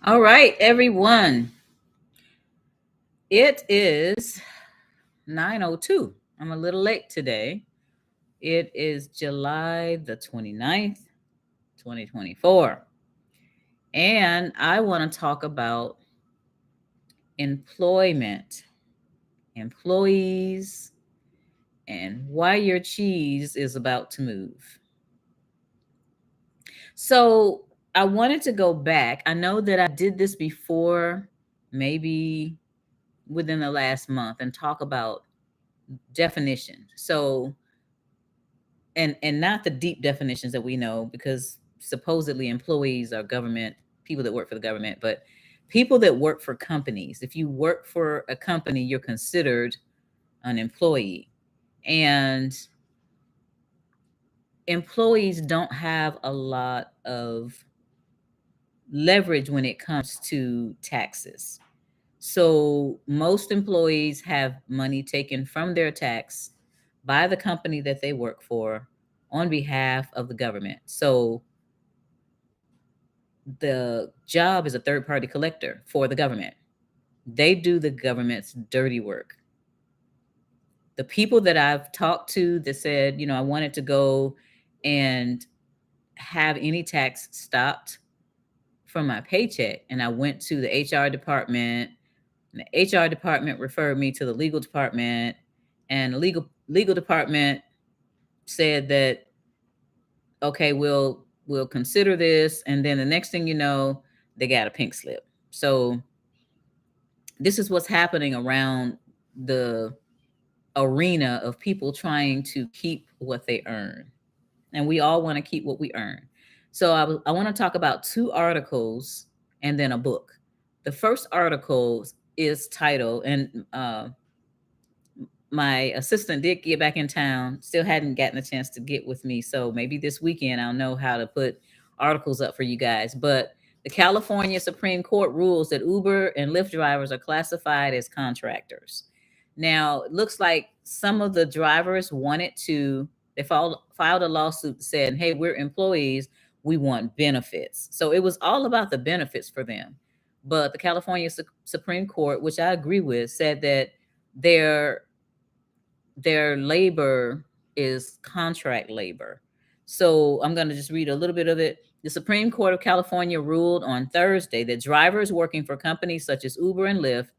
All right, everyone. It is 9:02. I'm a little late today. It is July the 29th, 2024. And I want to talk about employment, employees, and why your cheese is about to move. So, I wanted to go back. I know that I did this before, maybe within the last month, and talk about definition. So, and not the deep definitions that we know, because supposedly employees are government people that work for the government, but people that work for companies. If you work for a company, you're considered an employee. And employees don't have a lot of leverage when it comes to taxes. So most employees have money taken from their tax by the company that they work for on behalf of the government. So the job is a third party collector for the government. They do the government's dirty work. The people that I've talked to that said, I wanted to go and have any tax stopped from my paycheck, and I went to the HR department, and the HR department referred me to the legal department, and the legal department said that, okay, we'll consider this, and then the next thing you know, they got a pink slip. So this is what's happening around the arena of people trying to keep what they earn. And we all want to keep what we earn. So I want to talk about two articles and then a book. The first article is titled, and my assistant did get back in town, still hadn't gotten a chance to get with me. So maybe this weekend I'll know how to put articles up for you guys. But the California Supreme Court rules that Uber and Lyft drivers are classified as contractors. Now, it looks like some of the drivers they filed a lawsuit saying, hey, we're employees, we want benefits. So it was all about the benefits for them. But the California Supreme Court, which I agree with, said that their labor is contract labor. So I'm going to just read a little bit of it. The Supreme Court of California ruled on Thursday that drivers working for companies such as Uber and Lyft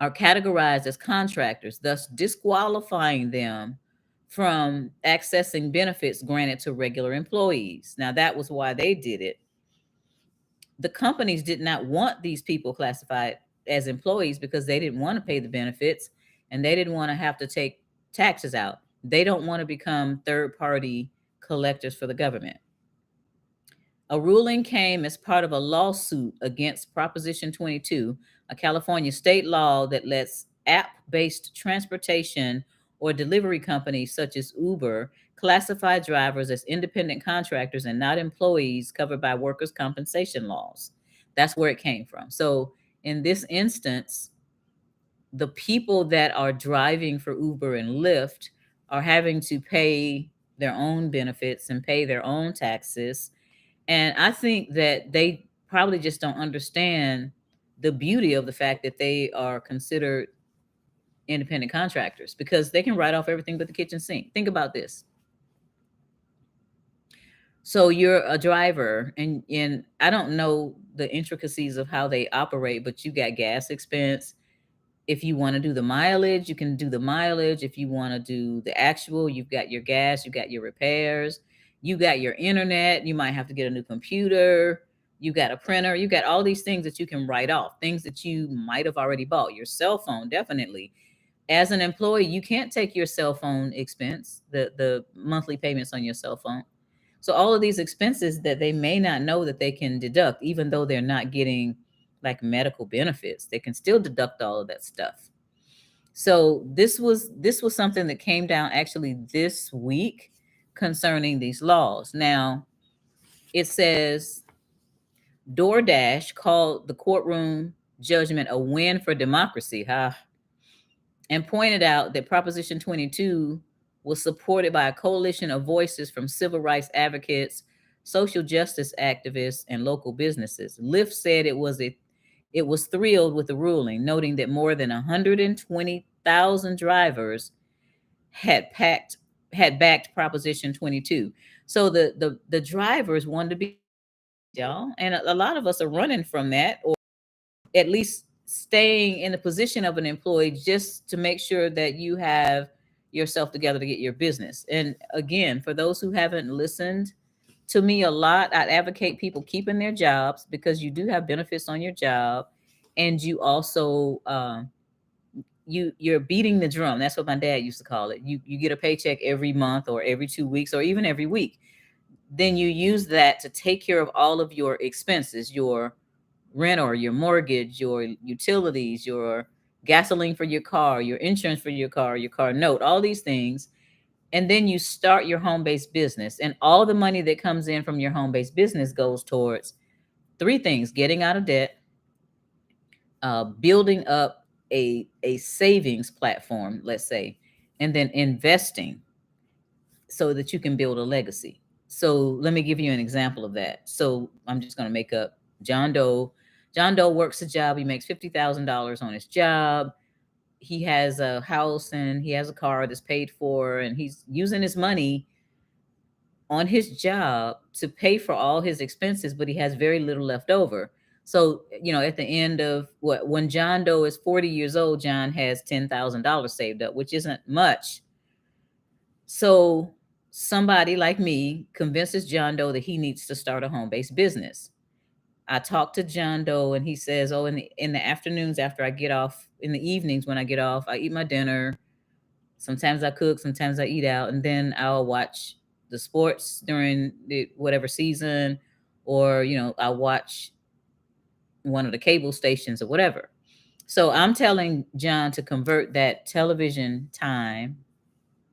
are categorized as contractors, thus disqualifying them from accessing benefits granted to regular employees. Now, that was why they did it. The companies did not want these people classified as employees because they didn't want to pay the benefits and they didn't want to have to take taxes out. They don't want to become third party collectors for the government. A ruling came as part of a lawsuit against Proposition 22, a California state law that lets app-based transportation or delivery companies such as Uber classify drivers as independent contractors and not employees covered by workers' compensation laws. That's where it came from. So in this instance, the people that are driving for Uber and Lyft are having to pay their own benefits and pay their own taxes. And I think that they probably just don't understand the beauty of the fact that they are considered independent contractors because they can write off everything but the kitchen sink. Think about this. So you're a driver and I don't know the intricacies of how they operate, but you got gas expense. If you want to do the mileage, you can do the mileage. If you want to do the actual, you've got your gas, you got your repairs, you got your internet, you might have to get a new computer, you got a printer, you got all these things that you can write off, things that you might have already bought. Your cell phone, definitely. As an employee, you can't take your cell phone expense, the monthly payments on your cell phone. So all of these expenses that they may not know that they can deduct, even though they're not getting like medical benefits, they can still deduct all of that stuff. So this was something that came down actually this week concerning these laws. Now, it says DoorDash called the courtroom judgment a win for democracy, and pointed out that Proposition 22 was supported by a coalition of voices from civil rights advocates, social justice activists, and local businesses. Lyft said it was thrilled with the ruling, noting that more than 120,000 drivers had packed had backed Proposition 22. So the drivers wanted to be, y'all, and a lot of us are running from that, or at least staying in the position of an employee just to make sure that you have yourself together to get your business. And again, for those who haven't listened to me a lot, I'd advocate people keeping their jobs because you do have benefits on your job, and you also you're beating the drum. That's what my dad used to call it. You get a paycheck every month or every 2 weeks or even every week. Then you use that to take care of all of your expenses, your rent or your mortgage, your utilities, your gasoline for your car, your insurance for your car note, all these things. And then you start your home-based business. And all the money that comes in from your home-based business goes towards three things: getting out of debt, building up a savings platform, let's say, and then investing so that you can build a legacy. So let me give you an example of that. So I'm just going to make up John Doe. John Doe works a job. He makes $50,000 on his job. He has a house and he has a car that's paid for, and he's using his money on his job to pay for all his expenses, but he has very little left over. So, at the end of when John Doe is 40 years old, John has $10,000 saved up, which isn't much. So somebody like me convinces John Doe that he needs to start a home-based business. I talked to John Doe and he says, "Oh, in the afternoons after I get off, in the evenings when I get off, I eat my dinner. Sometimes I cook, sometimes I eat out, and then I'll watch the sports during the whatever season, or I watch one of the cable stations or whatever." So I'm telling John to convert that television time,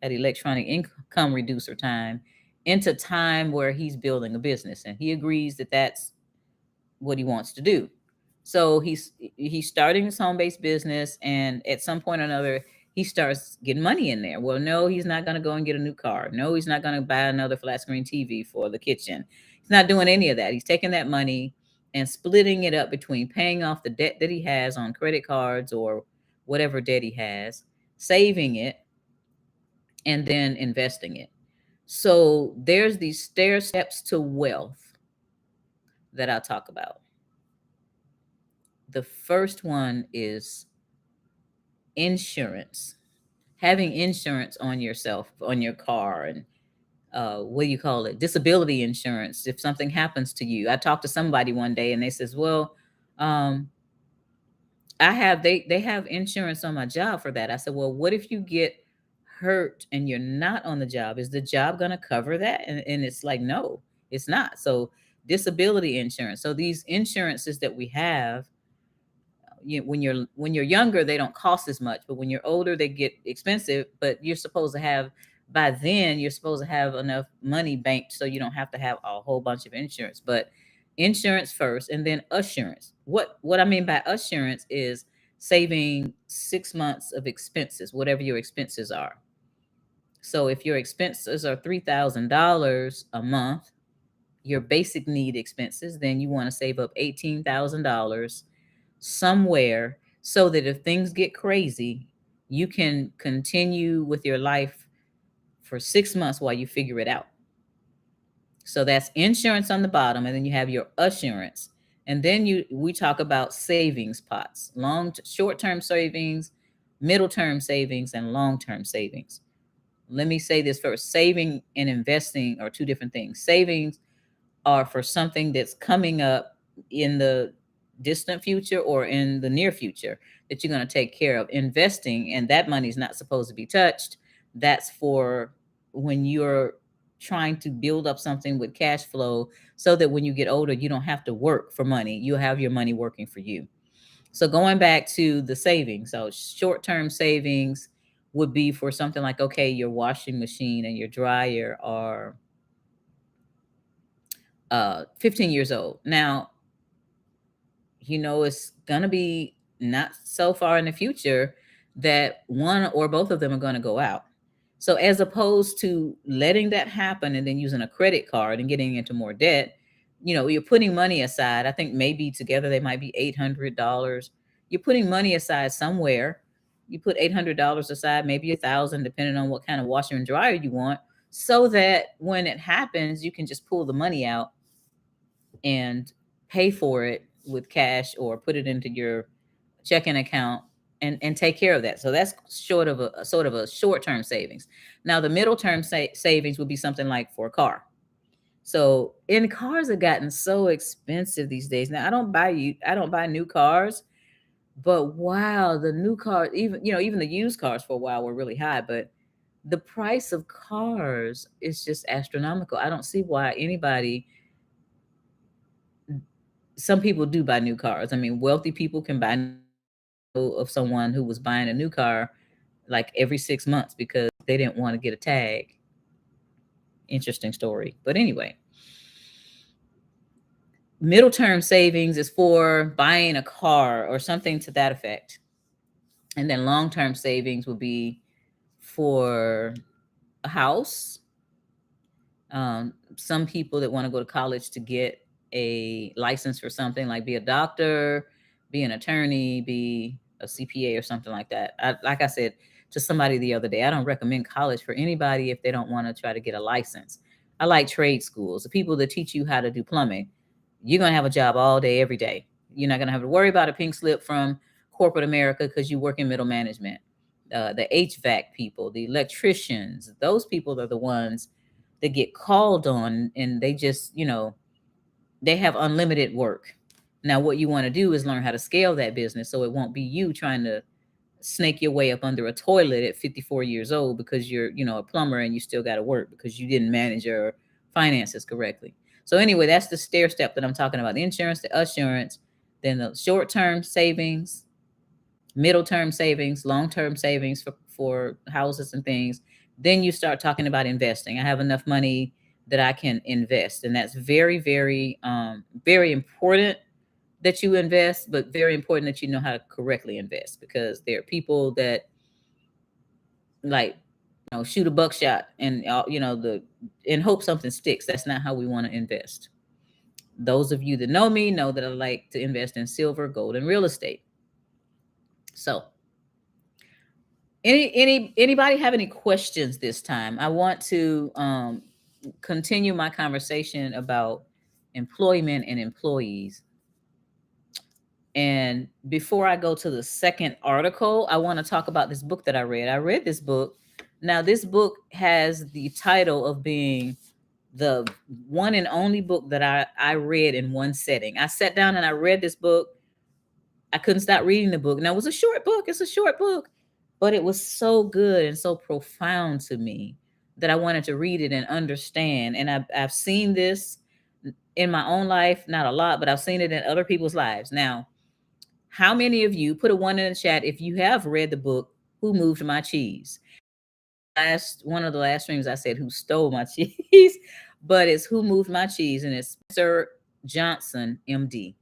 that electronic income reducer time, into time where he's building a business, and he agrees that that's what he wants to do. So he's starting his home-based business, and at some point or another, he starts getting money in there. Well, no, he's not going to go and get a new car. No, he's not going to buy another flat screen TV for the kitchen. He's not doing any of that. He's taking that money and splitting it up between paying off the debt that he has on credit cards or whatever debt he has, saving it, and then investing it. So there's these stair steps to wealth that I'll talk about. The first one is insurance. Having insurance on yourself, on your car, and what do you call it? Disability insurance. If something happens to you, I talked to somebody one day and they says, "Well, um, they have insurance on my job for that." I said, "Well, what if you get hurt and you're not on the job? Is the job going to cover that?" And it's like, no, it's not. So disability insurance. So these insurances that we have, when you're younger, they don't cost as much, but when you're older, they get expensive. But by then you're supposed to have enough money banked so you don't have to have a whole bunch of insurance. But insurance first, and then assurance. What I mean by assurance is saving 6 months of expenses, whatever your expenses are. So if your expenses are $3,000 a month, your basic need expenses, then you want to save up $18,000 somewhere so that if things get crazy, you can continue with your life for 6 months while you figure it out. So that's insurance on the bottom, and then you have your assurance. And then we talk about savings pots: short-term savings, middle-term savings, and long-term savings. Let me say this first: saving and investing are two different things. Savings are for something that's coming up in the distant future or in the near future that you're going to take care of. Investing, and that money is not supposed to be touched. That's for when you're trying to build up something with cash flow so that when you get older, you don't have to work for money. You have your money working for you. So going back to the savings, so short-term savings would be for something like, okay, your washing machine and your dryer are 15 years old. Now, it's going to be not so far in the future that one or both of them are going to go out. So as opposed to letting that happen and then using a credit card and getting into more debt, you're putting money aside. I think maybe together they might be $800. You're putting money aside somewhere. You put $800 aside, maybe 1,000, depending on what kind of washer and dryer you want, so that when it happens, you can just pull the money out and pay for it with cash or put it into your checking account and take care of that. So that's short of a sort of a short-term savings. Now the middle term savings would be something like for a car. So and cars have gotten so expensive these days. Now I don't buy new cars, but wow, the new cars, even the used cars for a while were really high, but the price of cars is just astronomical. I don't see why anybody some people do buy new cars. I mean, wealthy people can buy of someone who was buying a new car like every 6 months because they didn't want to get a tag. Interesting story. But anyway, middle term savings is for buying a car or something to that effect. And then long term savings would be for a house. Some people that want to go to college to get a license for something, like be a doctor, be an attorney, be a CPA or something like that. Like I said to somebody the other day, I don't recommend college for anybody if they don't want to try to get a license. I like trade schools, the people that teach you how to do plumbing. You're going to have a job all day, every day. You're not going to have to worry about a pink slip from corporate America because you work in middle management. The HVAC people, the electricians, those people are the ones that get called on, and they just, they have unlimited work. Now, what you want to do is learn how to scale that business so it won't be you trying to snake your way up under a toilet at 54 years old because you're, a plumber and you still got to work because you didn't manage your finances correctly. So anyway, that's the stair step that I'm talking about: the insurance, the assurance, then the short-term savings, middle term savings, long term savings for houses and things. Then you start talking about investing. I have enough money that I can invest. And that's very, very, very important that you invest, but very important that you know how to correctly invest, because there are people that like, shoot a buckshot and, and hope something sticks. That's not how we want to invest. Those of you that know me know that I like to invest in silver, gold, and real estate. So anybody have any questions this time? I want to continue my conversation about employment and employees. And before I go to the second article, I want to talk about this book that I read. I read this book. Now, this book has the title of being the one and only book that I read in one setting. I sat down and I read this book. I couldn't stop reading the book. Now, it was a short book. It's a short book, but it was so good and so profound to me that I wanted to read it and understand. And I've seen this in my own life, not a lot, but I've seen it in other people's lives. Now, how many of you, put a one in the chat if you have read the book, Who Moved My Cheese? One of the last streams I said Who Stole My Cheese, but it's Who Moved My Cheese, and it's Sir Johnson, MD.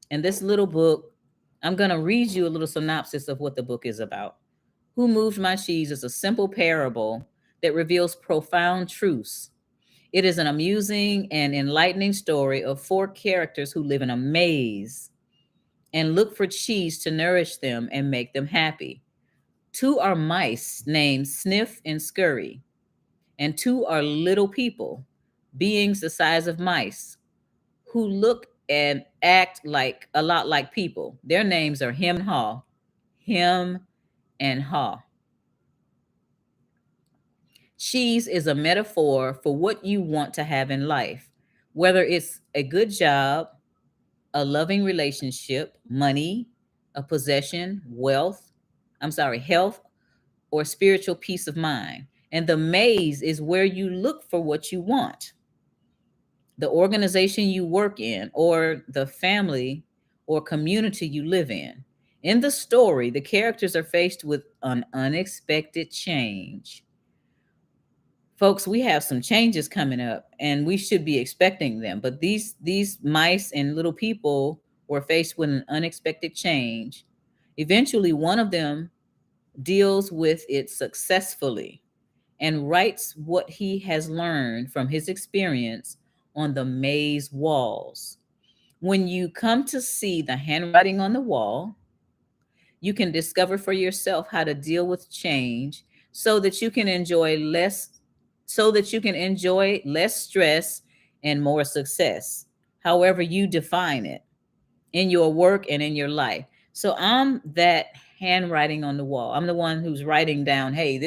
And this little book, I'm going to read you a little synopsis of what the book is about. Who Moved My Cheese is a simple parable that reveals profound truths. It is an amusing and enlightening story of four characters who live in a maze and look for cheese to nourish them and make them happy. Two are mice named Sniff and Scurry, and two are little people, beings the size of mice, who look and act like a lot like people. Their names are Him and Haw. Him and Haw. Cheese is a metaphor for what you want to have in life, whether it's a good job, a loving relationship, money, a possession, health, or spiritual peace of mind. And the maze is where you look for what you want. The organization you work in, or the family or community you live in. In the story, the characters are faced with an unexpected change. Folks, we have some changes coming up and we should be expecting them. But these mice and little people were faced with an unexpected change. Eventually, one of them deals with it successfully, and writes what he has learned from his experience on the maze walls. When you come to see the handwriting on the wall, you can discover for yourself how to deal with change so that you can enjoy less less stress and more success, however you define it, in your work and in your life. So I'm that handwriting on the wall. I'm the one who's writing down, hey,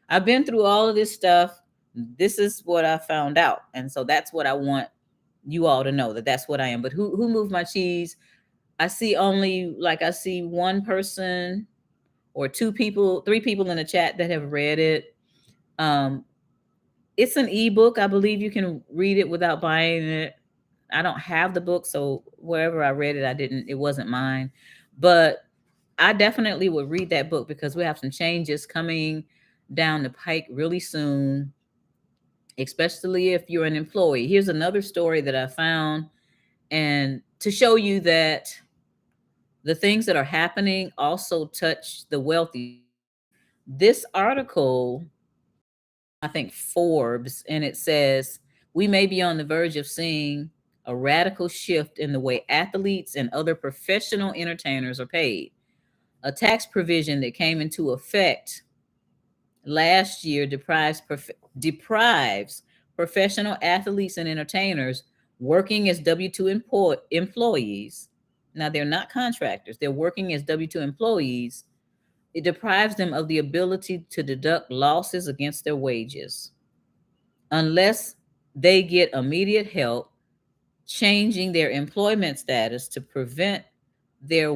I've been through all of this stuff. This is what I found out. And so that's what I want you all to know, that that's what I am. But who moved my cheese? I see one person or two people, three people in the chat that have read it. Um, it's an ebook. I believe you can read it without buying it. I don't have the book, so wherever I read it, it wasn't mine. But I definitely would read that book because we have some changes coming down the pike really soon, especially if you're an employee. Here's another story that I found, and to show you that the things that are happening also touch the wealthy. This article, I think Forbes, and it says we may be on the verge of seeing a radical shift in the way athletes and other professional entertainers are paid. A tax provision that came into effect last year deprives professional athletes and entertainers working as W-2 employees. Now, they're not contractors, they're working as W-2 employees. It deprives them of the ability to deduct losses against their wages unless they get immediate help changing their employment status to preserve their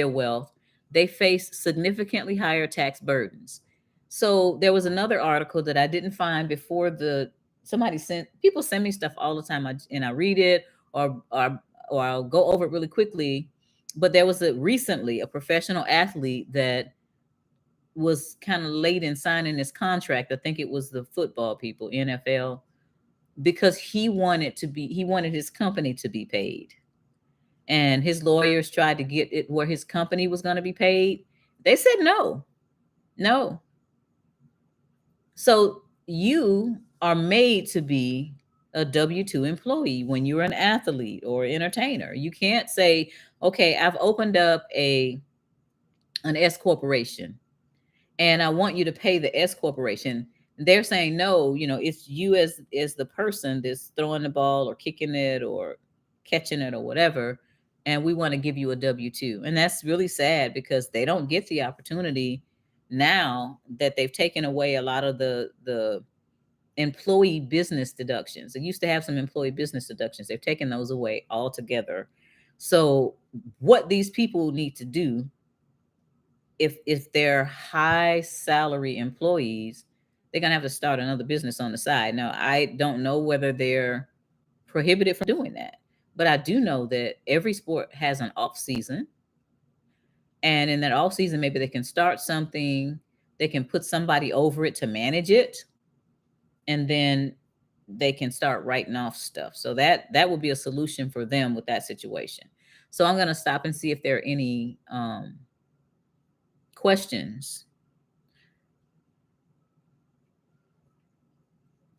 wealth. They face significantly higher tax burdens. So there was another article that I didn't find before the somebody sent people send me stuff all the time, and I read it, or I'll go over it really quickly. But there was recently a professional athlete that was kind of late in signing this contract. I think it was the football people, NFL, because he wanted his company to be paid. And his lawyers tried to get it where his company was going to be paid. They said no. No. So you are made to be a W-2 employee when you're an athlete or entertainer. You can't say, okay, I've opened up an S corporation and I want you to pay the S corporation. They're saying no, it's you as the person that's throwing the ball or kicking it or catching it or whatever, and we want to give you a W-2. And that's really sad because they don't get the opportunity now that they've taken away a lot of the employee business deductions. It used to have some employee business deductions. They've taken those away altogether. So what these people need to do, if they're high salary employees, they're gonna have to start another business on the side. Now, I don't know whether they're prohibited from doing that, but I do know that every sport has an off season, and in that off season, maybe they can start something. They can put somebody over it to manage it, and then they can start writing off stuff. So that would be a solution for them with that situation. So I'm gonna stop and see if there are any questions.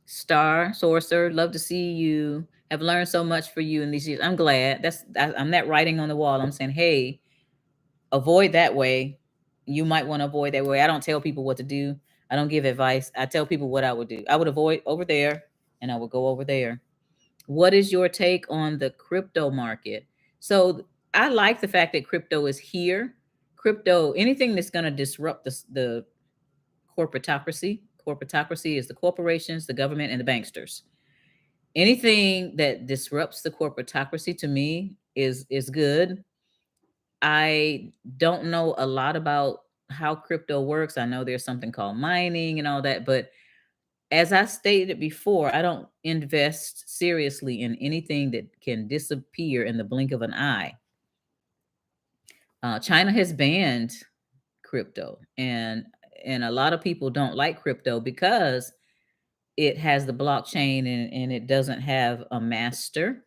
Star Sorcerer, love to see you. Have learned so much for you in these years. I'm glad. I'm that writing on the wall. I'm saying, hey, avoid that way. You might want to avoid that way. I don't tell people what to do. I don't give advice. I tell people what I would do. I would avoid over there and I would go over there. What is your take on the crypto market? So I like the fact that crypto is here. Crypto, anything that's going to disrupt the corporatocracy. Corporatocracy is the corporations, the government, and the banksters. Anything that disrupts the corporatocracy to me is good. I don't know a lot about how crypto works. I know there's something called mining and all that, but as I stated before, I don't invest seriously in anything that can disappear in the blink of an eye. China has banned crypto, and a lot of people don't like crypto because it has the blockchain and it doesn't have a master.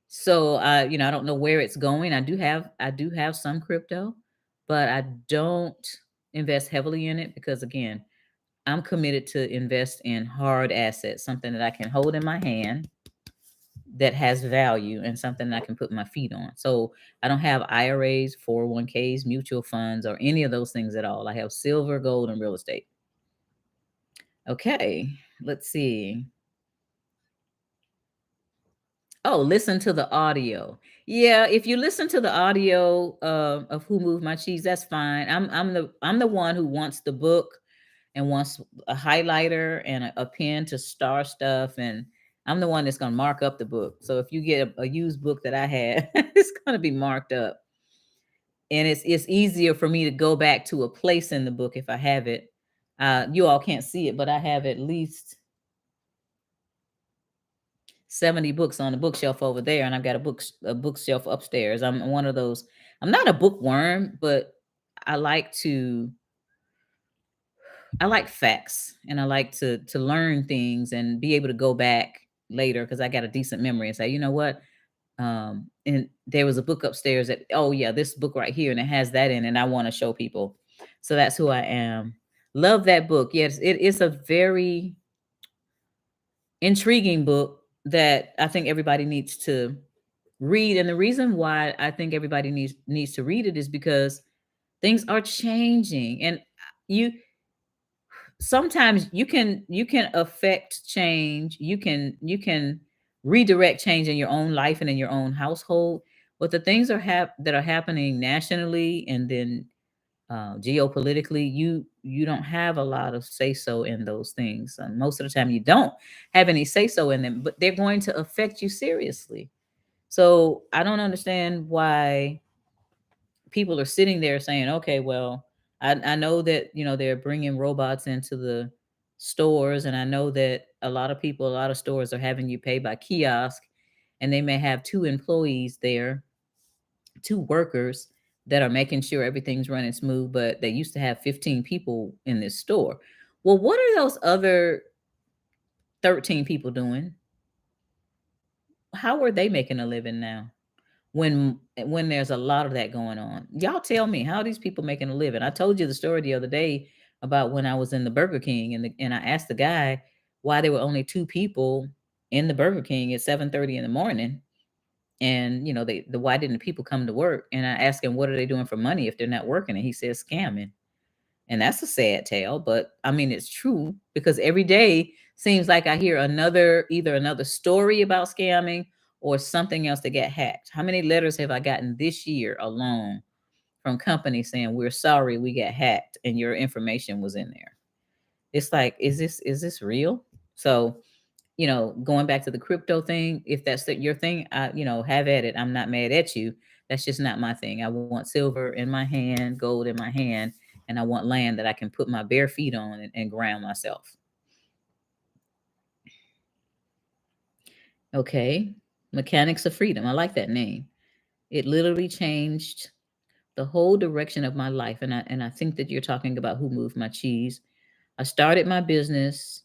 So I don't know where it's going. I do have some crypto, but I don't invest heavily in it because again, I'm committed to invest in hard assets, something that I can hold in my hand that has value and something that I can put my feet on. So I don't have IRAs, 401ks, mutual funds, or any of those things at all. I have silver, gold, and real estate. Okay, let's see. Oh, listen to the audio. Yeah, if you listen to the audio of Who Moved My Cheese, that's fine. I'm the one who wants the book and wants a highlighter and a pen to star stuff, and I'm the one that's gonna mark up the book. So if you get a used book that I had, it's gonna be marked up, and it's easier for me to go back to a place in the book if I have it. You all can't see it, but I have at least 70 books on the bookshelf over there, and I've got a bookshelf upstairs. I'm one of those. I'm not a bookworm, but I like to I like facts, and I like to learn things and be able to go back later because I got a decent memory and say, you know what? And there was a book upstairs that, oh yeah, this book right here, and it has that in, and I want to show people. So that's who I am. Love that book. Yes, it is a very intriguing book that I think everybody needs to read. And the reason why I think everybody needs to read it is because things are changing, and you sometimes you can affect change. You can redirect change in your own life and in your own household. But the things that are happening nationally and then geopolitically, you don't have a lot of say so in those things. And most of the time, you don't have any say so in them, but they're going to affect you seriously. So I don't understand why people are sitting there saying, okay, well, I know that, they're bringing robots into the stores. And I know that a lot of stores are having you pay by kiosk, and they may have two employees there, two workers that are making sure everything's running smooth, but they used to have 15 people in this store. Well, what are those other 13 people doing? How are they making a living now? When there's a lot of that going on. Y'all tell me, how are these people making a living? I told you the story the other day about when I was in the Burger King, and I asked the guy why there were only two people in the Burger King at 7:30 in the morning. And the why didn't the people come to work? And I asked him, what are they doing for money if they're not working? And he says scamming. And that's a sad tale, but I mean, it's true because every day seems like I hear either another story about scamming or something else that get hacked. How many letters have I gotten this year alone from companies saying, we're sorry we got hacked and your information was in there? It's like, is this real? So, going back to the crypto thing, if that's your thing, have at it. I'm not mad at you. That's just not my thing. I want silver in my hand, gold in my hand, and I want land that I can put my bare feet on and ground myself. Okay. Mechanics of Freedom. I like that name. It literally changed the whole direction of my life. And I think that you're talking about Who Moved My Cheese. I started my business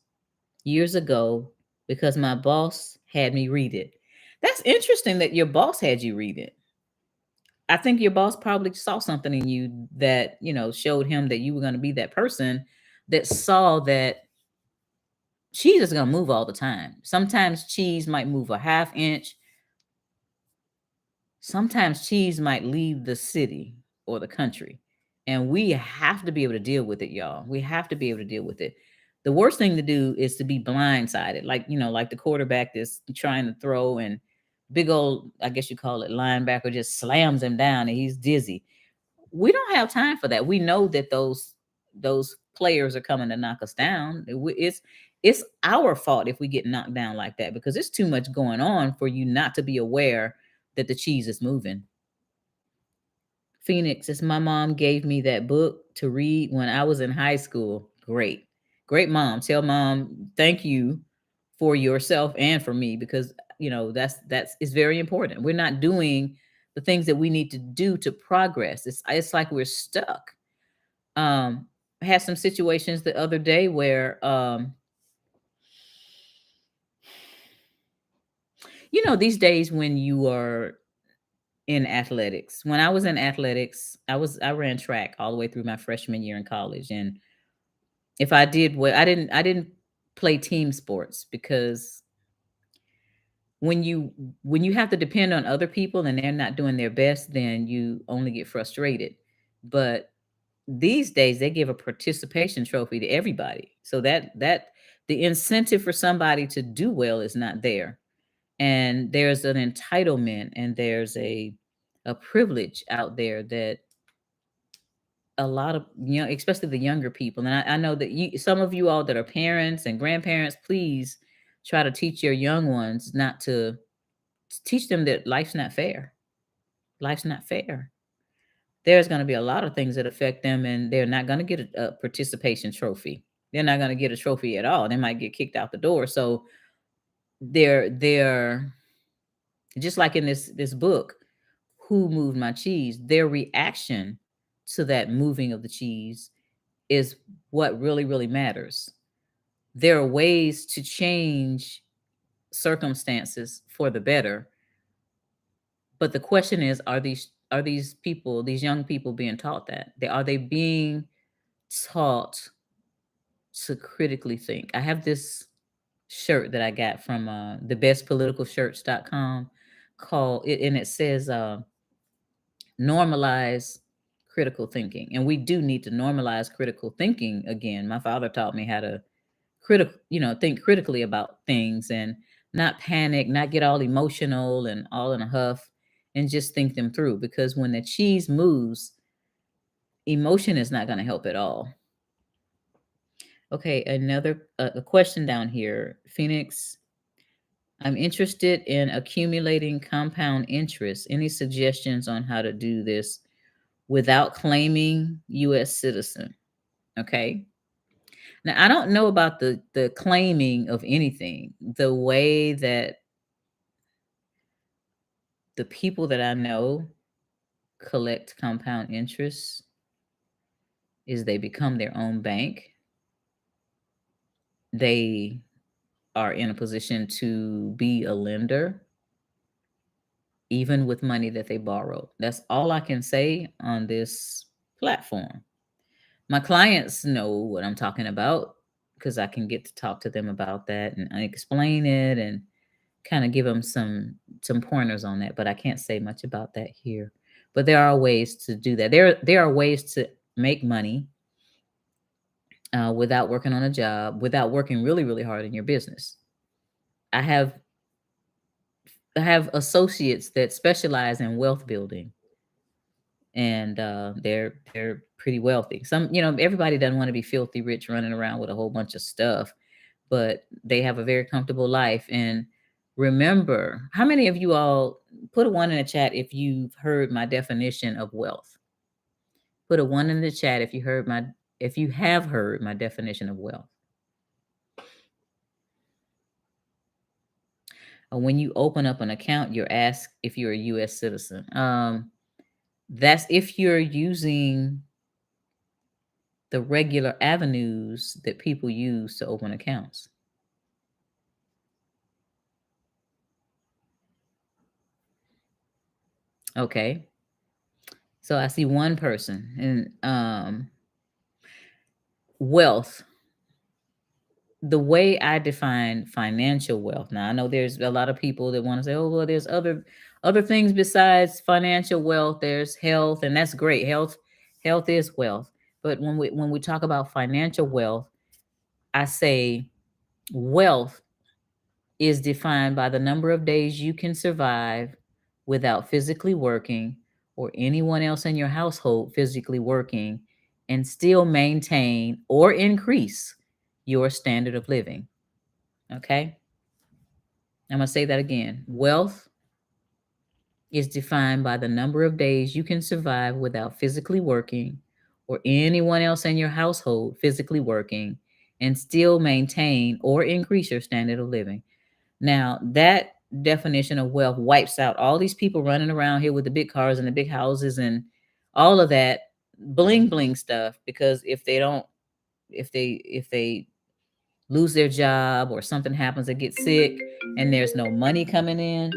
years ago because my boss had me read it. That's interesting that your boss had you read it. I think your boss probably saw something in you that, showed him that you were going to be that person that saw that cheese is going to move all the time. Sometimes cheese might move a half inch. Sometimes cheese might leave the city or the country. And we have to be able to deal with it, y'all. We have to be able to deal with it. The worst thing to do is to be blindsided, like the quarterback that's trying to throw, and big old, I guess you call it, linebacker just slams him down and he's dizzy. We don't have time for that. We know that those players are coming to knock us down. It's our fault if we get knocked down like that, because it's too much going on for you not to be aware that the cheese is moving. Phoenix, as my mom gave me that book to read when I was in high school. Great. Great mom. Tell mom thank you for yourself and for me, because that's it's very important. We're not doing the things that we need to do to progress. It's like we're stuck. I had some situations the other day where these days when you are in athletics. When I was in athletics, I ran track all the way through my freshman year in college, and If I did well, I didn't play team sports because when you when you have to depend on other people and they're not doing their best, then you only get frustrated. But these days they give a participation trophy to everybody. So that the incentive for somebody to do well is not there. And there's an entitlement and there's a privilege out there that a lot of especially the younger people. And I know that some of you all that are parents and grandparents, please try to teach your young ones not to teach them that life's not fair. Life's not fair. There's going to be a lot of things that affect them, and they're not going to get a participation trophy. They're not going to get a trophy at all. They might get kicked out the door. So they're just like in this book, Who Moved My Cheese? Their reaction to that moving of the cheese is what really, really matters. There are ways to change circumstances for the better, but the question is, are these people, these young people, being taught that? Are they being taught to critically think? I have this shirt that I got from thebestpoliticalshirts.com called it, and it says normalize critical thinking. And we do need to normalize critical thinking again. My father taught me how to think critically about things and not panic, not get all emotional and all in a huff, and just think them through, because when the cheese moves, emotion is not going to help at all. Okay, another a question down here. Phoenix, I'm interested in accumulating compound interest. Any suggestions on how to do this without claiming US citizen? Okay. Now, I don't know about the claiming of anything. The way that the people that I know collect compound interest is they become their own bank. They are in a position to be a lender, even with money that they borrow. That's all I can say on this platform. My clients know what I'm talking about because I can get to talk to them about that and I explain it and kind of give them some pointers on that, but I can't say much about that here. But there are ways to do that. There are ways to make money without working on a job, without working really, really hard in your business. I have associates that specialize in wealth building, and they're pretty wealthy. Some, everybody doesn't want to be filthy rich running around with a whole bunch of stuff, but they have a very comfortable life. And remember, how many of you all put a one in the chat if you've heard my definition of wealth? Put a one in the chat if you have heard my definition of wealth. When you open up an account, you're asked if you're a U.S. citizen. That's if you're using the regular avenues that people use to open accounts. Okay. So I see one person, and wealth. The way I define financial wealth. Now I know there's a lot of people that want to say, "Oh, well, there's other things besides financial wealth. There's health, and that's great. Health is wealth. But when we talk about financial wealth, I say wealth is defined by the number of days you can survive without physically working or anyone else in your household physically working and still maintain or increase your standard of living." Okay. I'm going to say that again. Wealth is defined by the number of days you can survive without physically working or anyone else in your household physically working and still maintain or increase your standard of living. Now, that definition of wealth wipes out all these people running around here with the big cars and the big houses and all of that bling bling stuff, because if they lose their job or something happens, they get sick and there's no money coming in,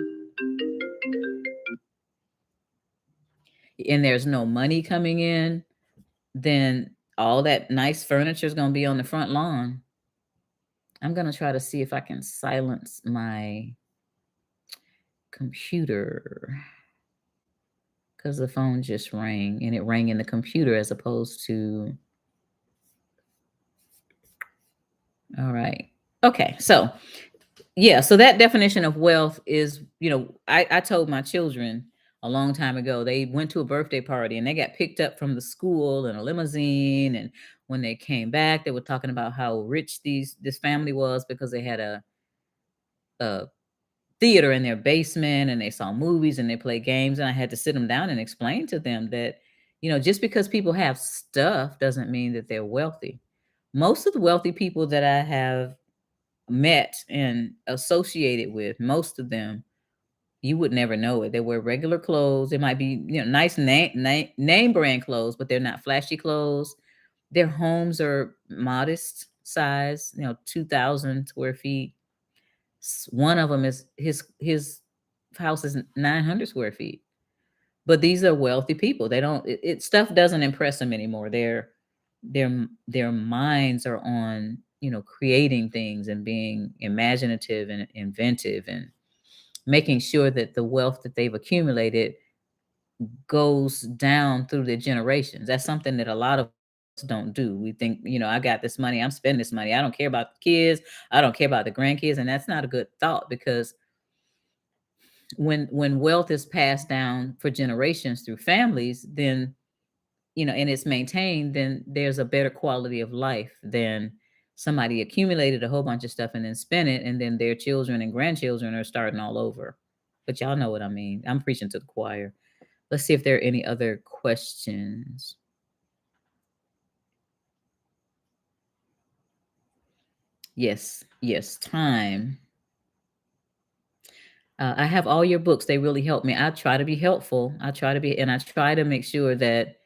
then All that nice furniture is going to be on the front lawn. I'm going to try to see if I can silence my computer because the phone just rang, and it rang in the computer as opposed to. All right. Okay. So, yeah. So that definition of wealth is, I told my children a long time ago, they went to a birthday party and they got picked up from the school in a limousine. And when they came back, they were talking about how rich this family was because they had a theater in their basement and they saw movies and they played games. And I had to sit them down and explain to them that, just because people have stuff doesn't mean that they're wealthy. Most of the wealthy people that I have met and associated with, most of them, you would never know it. They wear regular clothes. It might be, nice name brand clothes, but they're not flashy clothes. Their homes are modest size, 2,000 square feet. One of them is his house is 900 square feet. But these are wealthy people. They don't stuff doesn't impress them anymore. Their minds are on, creating things and being imaginative and inventive and making sure that the wealth that they've accumulated goes down through the generations. That's something that a lot of us don't do. We think, I got this money, I'm spending this money. I don't care about the kids. I don't care about the grandkids. And that's not a good thought, because when wealth is passed down for generations through families, then, and it's maintained, then there's a better quality of life than somebody accumulated a whole bunch of stuff and then spent it, and then their children and grandchildren are starting all over. But y'all know what I mean. I'm preaching to the choir. Let's see if there are any other questions. Yes, time. I have all your books. They really help me. I try to be helpful. And I try to make sure that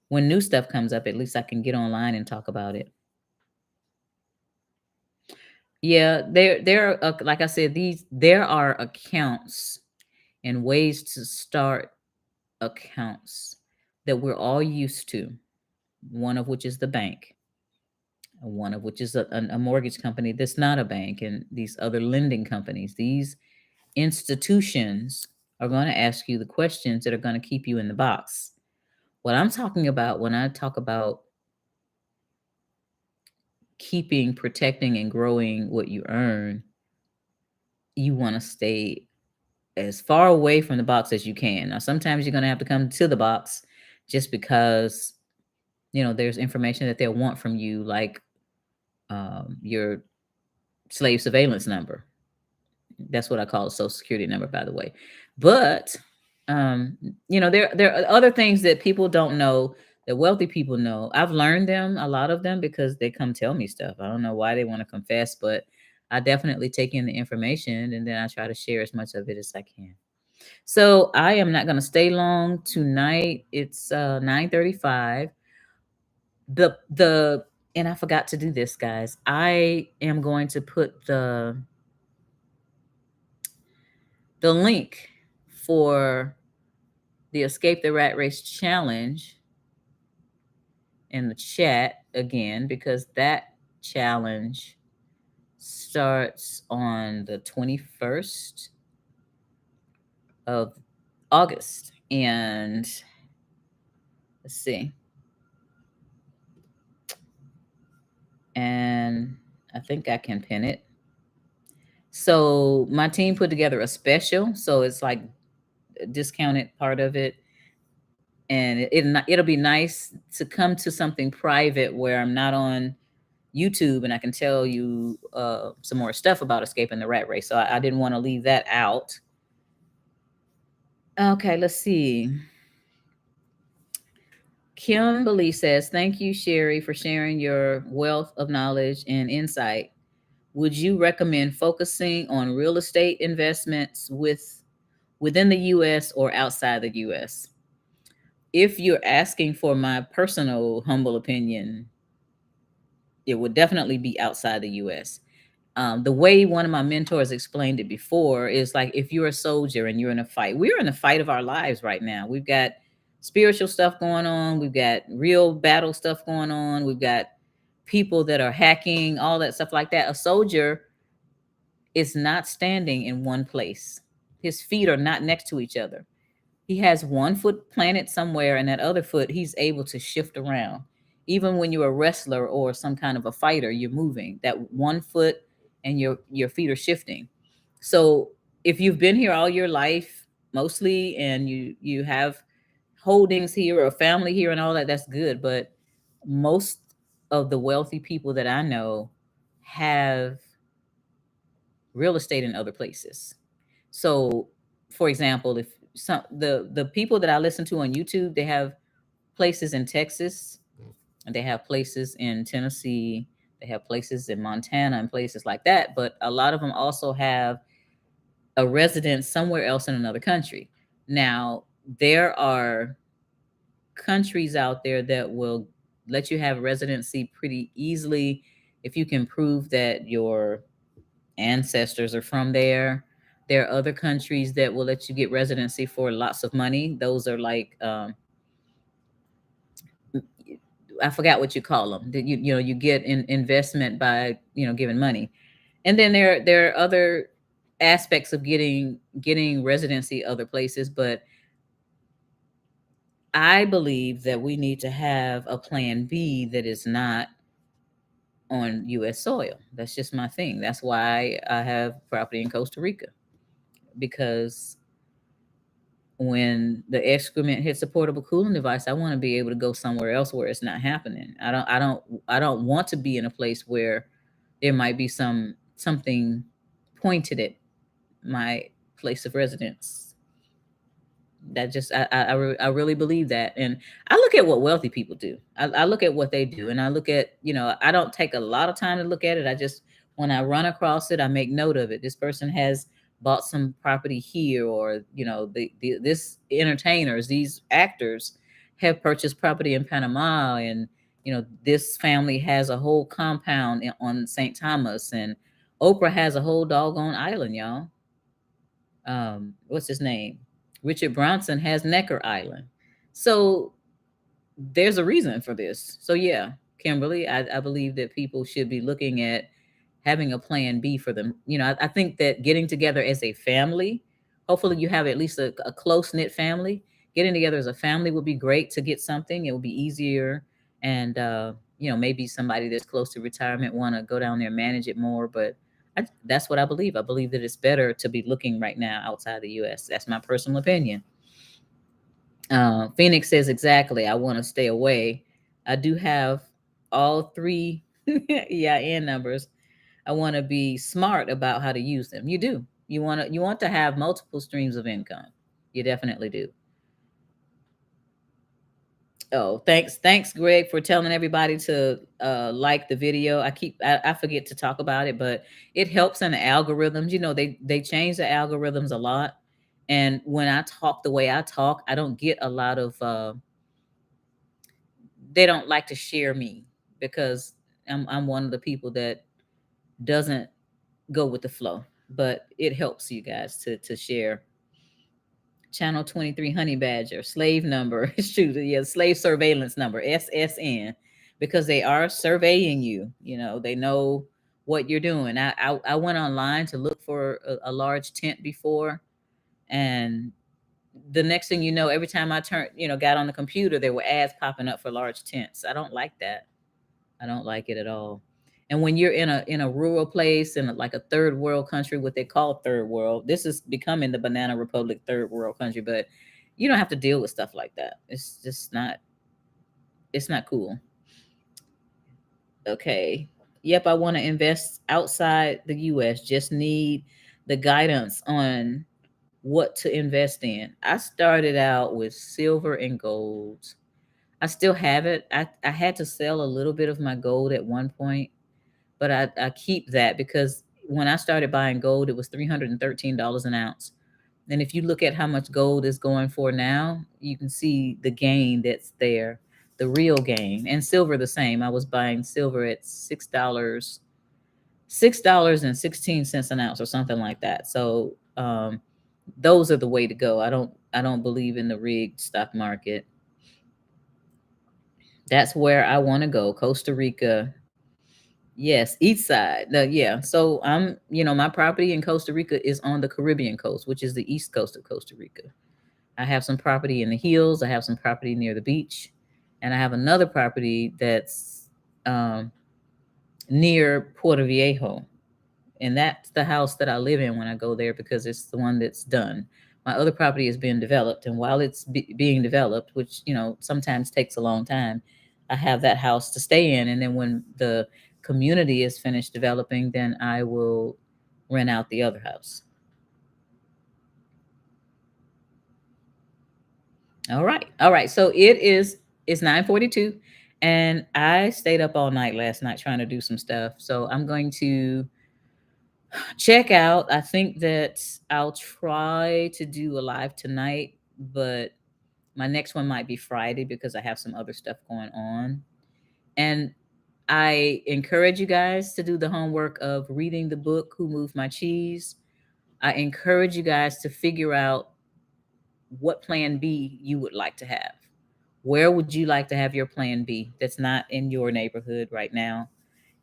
when new stuff comes up, at least I can get online and talk about it. Yeah, there are, like I said, there are accounts and ways to start accounts that we're all used to. One of which is the bank, one of which is a mortgage company that's not a bank, and these other lending companies. These institutions are going to ask you the questions that are going to keep you in the box. What I'm talking about when I talk about keeping, protecting, and growing what you earn, you want to stay as far away from the box as you can. Now, sometimes you're going to have to come to the box just because, there's information that they'll want from you, like your slave surveillance number. That's what I call a social security number, by the way. But, there are other things that people don't know, that wealthy people know. I've learned a lot of them, because they come tell me stuff. I don't know why they want to confess, but I definitely take in the information, and then I try to share as much of it as I can. So I am not going to stay long tonight. It's 9:35. The And I forgot to do this, guys. I am going to put the link for the Escape the Rat Race challenge in the chat again, because that challenge starts on the 21st of August. And let's see. And I think I can pin it. So my team put together a special. So it's like a discounted part of it. And it'll be nice to come to something private where I'm not on YouTube, and I can tell you some more stuff about escaping the rat race. So I didn't want to leave that out. Okay, let's see. Kimberly says, "Thank you, Sherry, for sharing your wealth of knowledge and insight. Would you recommend focusing on real estate investments within the US or outside the US?" If you're asking for my personal humble opinion, it would definitely be outside the US. The way one of my mentors explained it before is like, if you're a soldier and you're in a fight, we're in a fight of our lives right now. We've got spiritual stuff going on. We've got real battle stuff going on. We've got people that are hacking, all that stuff like that. A soldier is not standing in one place. His feet are not next to each other. He has one foot planted somewhere, and that other foot he's able to shift around. Even when you're a wrestler or some kind of a fighter, you're moving. That one foot and your feet are shifting. So if you've been here all your life, mostly, and you have holdings here or family here and all that, that's good. But most of the wealthy people that I know have real estate in other places. So, for example, if some the people that I listen to on YouTube, they have places in Texas, and they have places in Tennessee, they have places in Montana and places like that, but a lot of them also have a residence somewhere else in another country. Now, there are countries out there that will let you have residency pretty easily if you can prove that your ancestors are from there. There are other countries that will let you get residency for lots of money. Those are like I forgot what you call them. That you get investment by giving money, and then there are other aspects of getting residency other places. But I believe that we need to have a plan B that is not on U.S. soil. That's just my thing. That's why I have property in Costa Rica, because when the excrement hits a portable cooling device, I want to be able to go somewhere else where it's not happening. I don't want to be in a place where there might be something pointed at my place of residence. That just I really believe that. And I look at what wealthy people do. I look at what they do, and I look at, I don't take a lot of time to look at it. I just, when I run across it, I make note of it. This person has bought some property here, or this entertainers, these actors have purchased property in Panama, and this family has a whole compound on St. Thomas, and Oprah has a whole doggone island, y'all. What's his name? Richard Branson has Necker Island. So there's a reason for this. So yeah, Kimberly, I believe that people should be looking at having a plan B for them. I think that getting together as a family, hopefully you have at least a close knit family. Getting together as a family would be great to get something. It would be easier, and maybe somebody that's close to retirement want to go down there and manage it more. But that's what I believe. I believe that it's better to be looking right now outside the U.S. That's my personal opinion. Phoenix says exactly. I want to stay away. I do have all three EIN numbers. I want to be smart about how to use them. You do. You want to have multiple streams of income. You definitely do. Oh, thanks, Greg, for telling everybody to like the video. I forget to talk about it, but it helps in the algorithms. They change the algorithms a lot, and when I talk the way I talk, I don't get a lot of. They don't like to share me, because I'm one of the people that doesn't go with the flow. But it helps you guys to share. Channel 23 Honey Badger, slave number. It's true. Yeah, slave surveillance number, SSN, because they are surveying you. They know what you're doing. I went online to look for a large tent before, and the next thing you know, every time I got on the computer, there were ads popping up for large tents. I don't like that. I don't like it at all. And when you're in a rural place, in like a third world country, what they call third world, this is becoming the Banana Republic third world country, but you don't have to deal with stuff like that. It's just not. It's not cool. Okay. Yep, I want to invest outside the U.S. Just need the guidance on what to invest in. I started out with silver and gold. I still have it. I had to sell a little bit of my gold at one point, but I keep that because when I started buying gold, it was $313 an ounce. And if you look at how much gold is going for now, you can see the gain that's there, the real gain. And silver the same. I was buying silver at $6.16 an ounce or something like that. So those are the way to go. I don't believe in the rigged stock market. That's where I want to go. Costa Rica. Yes, east side. Yeah. So my property in Costa Rica is on the Caribbean coast, which is the east coast of Costa Rica. I have some property in the hills. I have some property near the beach, and I have another property that's um, near Puerto Viejo, and that's the house that I live in when I go there because it's the one that's done. My other property is being developed, and while it's being developed, which sometimes takes a long time, I have that house to stay in, and then when the community is finished developing, then I will rent out the other house. All right. So it's 9:42, and I stayed up all night last night trying to do some stuff. So I'm going to check out. I think that I'll try to do a live tonight, but my next one might be Friday because I have some other stuff going on. And I encourage you guys to do the homework of reading the book Who Moved My Cheese. I encourage you guys to figure out what plan B you would like to have. Where would you like to have your plan B that's not in your neighborhood right now?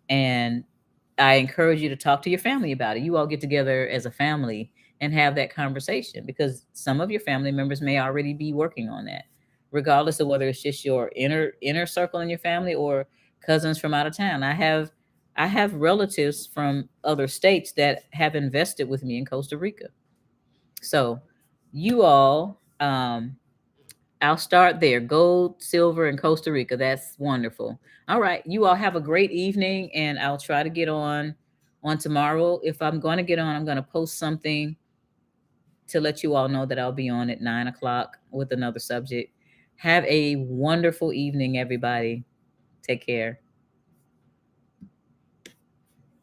And I encourage you to talk to your family about it. You all get together as a family and have that conversation because some of your family members may already be working on that, regardless of whether it's just your inner circle in your family or cousins from out of town. I have relatives from other states that have invested with me in Costa Rica. So you all I'll start there. Gold, silver, and Costa Rica. That's wonderful. All right. You all have a great evening, and I'll try to get on tomorrow. If I'm going to get on, I'm going to post something to let you all know that I'll be on at 9 o'clock with another subject. Have a wonderful evening, everybody. Take care.